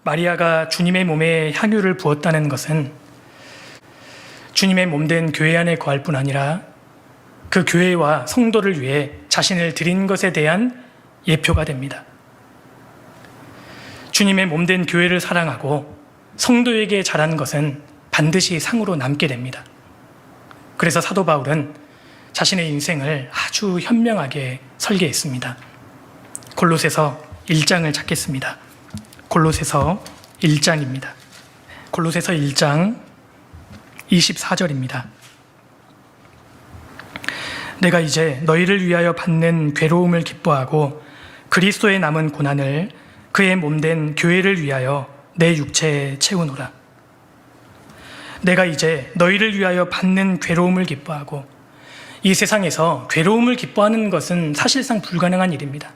마리아가 주님의 몸에 향유를 부었다는 것은 주님의 몸된 교회 안에 거할 뿐 아니라 그 교회와 성도를 위해 자신을 드린 것에 대한 예표가 됩니다. 주님의 몸된 교회를 사랑하고 성도에게 잘한 것은 반드시 상으로 남게 됩니다. 그래서 사도 바울은 자신의 인생을 아주 현명하게 설계했습니다. 골로새서 1장을 찾겠습니다. 골로새서 1장입니다. 골로새서 1장 24절입니다. 내가 이제 너희를 위하여 받는 괴로움을 기뻐하고 그리스도의 남은 고난을 그의 몸된 교회를 위하여 내 육체에 채우노라. 내가 이제 너희를 위하여 받는 괴로움을 기뻐하고, 이 세상에서 괴로움을 기뻐하는 것은 사실상 불가능한 일입니다.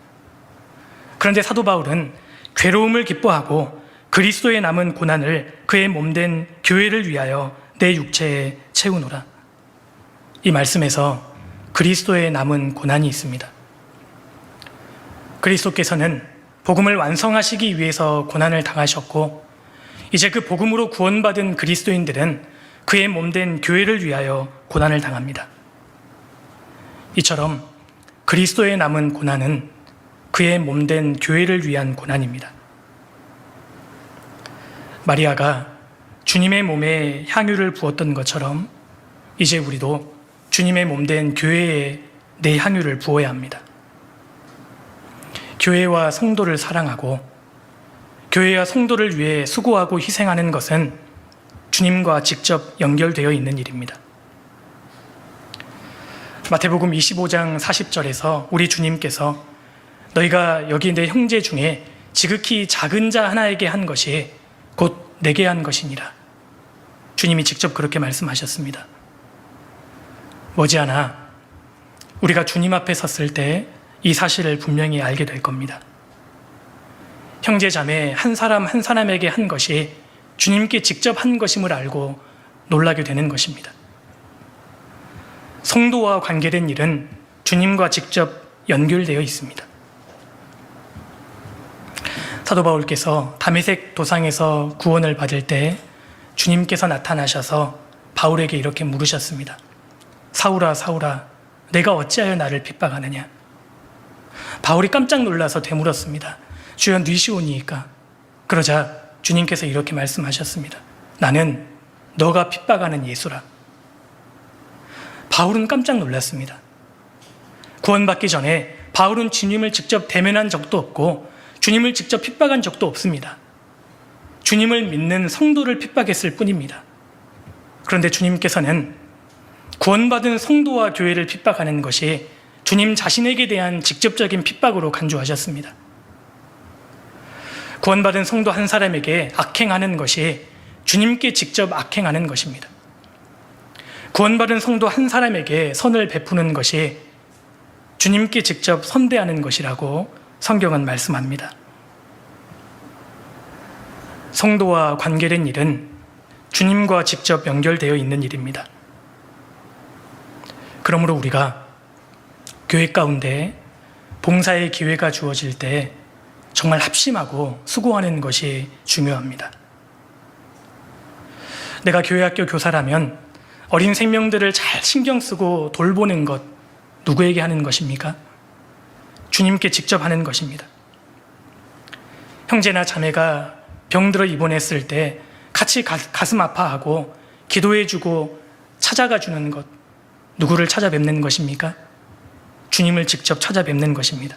그런데 사도 바울은 괴로움을 기뻐하고 그리스도의 남은 고난을 그의 몸된 교회를 위하여 내 육체에 채우노라. 이 말씀에서 그리스도의 남은 고난이 있습니다. 그리스도께서는 복음을 완성하시기 위해서 고난을 당하셨고, 이제 그 복음으로 구원받은 그리스도인들은 그의 몸된 교회를 위하여 고난을 당합니다. 이처럼 그리스도의 남은 고난은 그의 몸된 교회를 위한 고난입니다. 마리아가 주님의 몸에 향유를 부었던 것처럼 이제 우리도 주님의 몸된 교회에 내 향유를 부어야 합니다. 교회와 성도를 사랑하고 교회와 성도를 위해 수고하고 희생하는 것은 주님과 직접 연결되어 있는 일입니다. 마태복음 25장 40절에서 우리 주님께서 너희가 여기 내 형제 중에 지극히 작은 자 하나에게 한 것이 곧 내게 한 것이니라. 주님이 직접 그렇게 말씀하셨습니다. 머지않아 우리가 주님 앞에 섰을 때 이 사실을 분명히 알게 될 겁니다. 형제 자매 한 사람 한 사람에게 한 것이 주님께 직접 한 것임을 알고 놀라게 되는 것입니다. 성도와 관계된 일은 주님과 직접 연결되어 있습니다. 사도 바울께서 다메섹 도상에서 구원을 받을 때 주님께서 나타나셔서 바울에게 이렇게 물으셨습니다. 사울아, 사울아, 내가 어찌하여 나를 핍박하느냐? 바울이 깜짝 놀라서 되물었습니다. 주여, 뉘시오니이까? 그러자 주님께서 이렇게 말씀하셨습니다. 나는 너가 핍박하는 예수라. 바울은 깜짝 놀랐습니다. 구원받기 전에 바울은 주님을 직접 대면한 적도 없고 주님을 직접 핍박한 적도 없습니다. 주님을 믿는 성도를 핍박했을 뿐입니다. 그런데 주님께서는 구원받은 성도와 교회를 핍박하는 것이 주님 자신에게 대한 직접적인 핍박으로 간주하셨습니다. 구원받은 성도 한 사람에게 악행하는 것이 주님께 직접 악행하는 것입니다. 구원받은 성도 한 사람에게 선을 베푸는 것이 주님께 직접 선대하는 것이라고 성경은 말씀합니다. 성도와 관계된 일은 주님과 직접 연결되어 있는 일입니다. 그러므로 우리가 교회 가운데 봉사의 기회가 주어질 때 정말 합심하고 수고하는 것이 중요합니다. 내가 교회학교 교사라면 어린 생명들을 잘 신경 쓰고 돌보는 것, 누구에게 하는 것입니까? 주님께 직접 하는 것입니다. 형제나 자매가 병들어 입원했을 때 같이 가슴 아파하고 기도해주고 찾아가 주는 것, 누구를 찾아뵙는 것입니까? 주님을 직접 찾아뵙는 것입니다.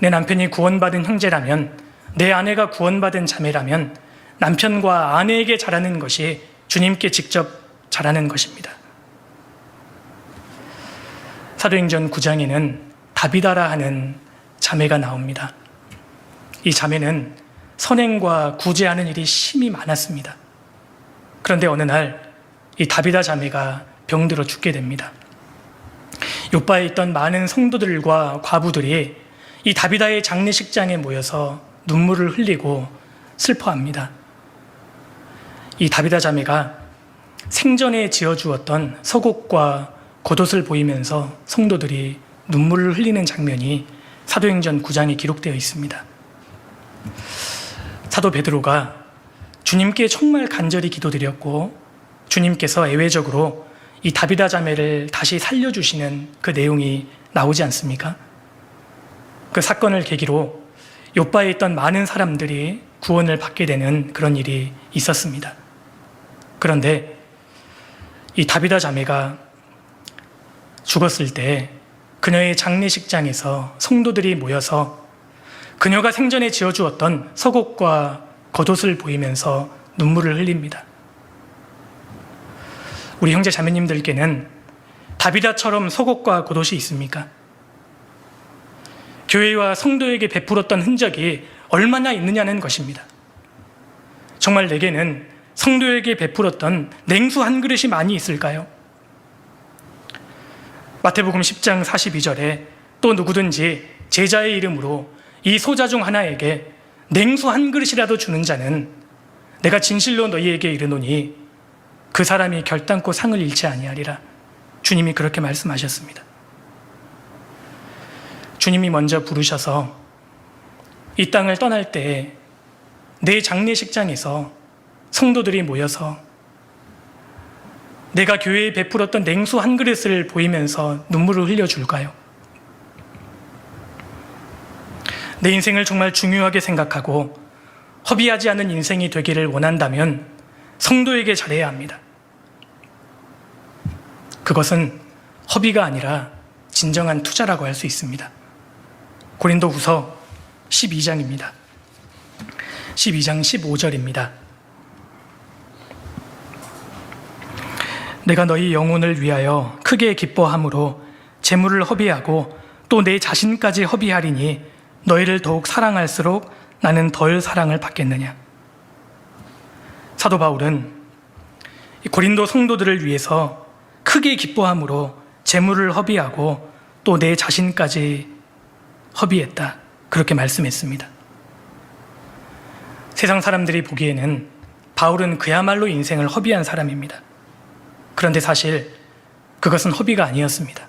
내 남편이 구원받은 형제라면, 내 아내가 구원받은 자매라면 남편과 아내에게 잘하는 것이 주님께 직접 잘하는 것입니다. 사도행전 9장에는 다비다라 하는 자매가 나옵니다. 이 자매는 선행과 구제하는 일이 심히 많았습니다. 그런데 어느 날 이 다비다 자매가 병들어 죽게 됩니다. 요바에 있던 많은 성도들과 과부들이 이 다비다의 장례식장에 모여서 눈물을 흘리고 슬퍼합니다. 이 다비다 자매가 생전에 지어주었던 서곡과 겉옷을 보이면서 성도들이 눈물을 흘리는 장면이 사도행전 9장에 기록되어 있습니다. 사도 베드로가 주님께 정말 간절히 기도드렸고 주님께서 예외적으로 이 다비다 자매를 다시 살려주시는 그 내용이 나오지 않습니까? 그 사건을 계기로 요바에 있던 많은 사람들이 구원을 받게 되는 그런 일이 있었습니다. 그런데 이 다비다 자매가 죽었을 때 그녀의 장례식장에서 성도들이 모여서 그녀가 생전에 지어주었던 서곡과 겉옷을 보이면서 눈물을 흘립니다. 우리 형제 자매님들께는 다비다처럼 서곡과 겉옷이 있습니까? 교회와 성도에게 베풀었던 흔적이 얼마나 있느냐는 것입니다. 정말 내게는 성도에게 베풀었던 냉수 한 그릇이 많이 있을까요? 마태복음 10장 42절에 또 누구든지 제자의 이름으로 이 소자 중 하나에게 냉수 한 그릇이라도 주는 자는 내가 진실로 너희에게 이르노니 그 사람이 결단코 상을 잃지 아니하리라. 주님이 그렇게 말씀하셨습니다. 주님이 먼저 부르셔서 이 땅을 떠날 때 내 장례식장에서 성도들이 모여서 내가 교회에 베풀었던 냉수 한 그릇을 보이면서 눈물을 흘려줄까요? 내 인생을 정말 중요하게 생각하고 허비하지 않은 인생이 되기를 원한다면 성도에게 잘해야 합니다. 그것은 허비가 아니라 진정한 투자라고 할 수 있습니다. 고린도후서 12장입니다. 12장 15절입니다. 내가 너희 영혼을 위하여 크게 기뻐함으로 재물을 허비하고 또 내 자신까지 허비하리니 너희를 더욱 사랑할수록 나는 덜 사랑을 받겠느냐. 사도 바울은 고린도 성도들을 위해서 크게 기뻐함으로 재물을 허비하고 또 내 자신까지 허비했다. 그렇게 말씀했습니다. 세상 사람들이 보기에는 바울은 그야말로 인생을 허비한 사람입니다. 그런데 사실 그것은 허비가 아니었습니다.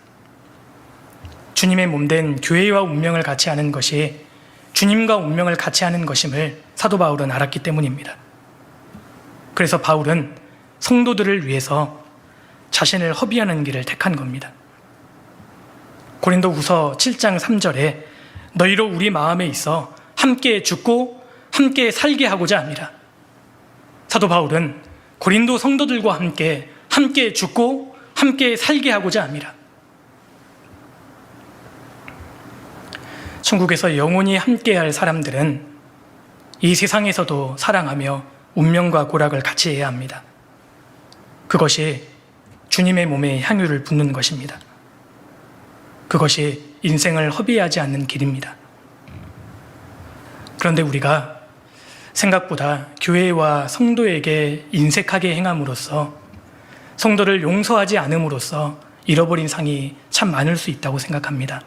주님의 몸된 교회와 운명을 같이 하는 것이 주님과 운명을 같이 하는 것임을 사도 바울은 알았기 때문입니다. 그래서 바울은 성도들을 위해서 자신을 허비하는 길을 택한 겁니다. 고린도후서 7장 3절에 너희로 우리 마음에 있어 함께 죽고 함께 살게 하고자 합니다. 사도 바울은 고린도 성도들과 함께 죽고 함께 살게 하고자 합니다. 천국에서 영원히 함께할 사람들은 이 세상에서도 사랑하며 운명과 고락을 같이 해야 합니다. 그것이 주님의 몸에 향유를 붓는 것입니다. 그것이 인생을 허비하지 않는 길입니다. 그런데 우리가 생각보다 교회와 성도에게 인색하게 행함으로써 성도를 용서하지 않음으로써 잃어버린 상이 참 많을 수 있다고 생각합니다.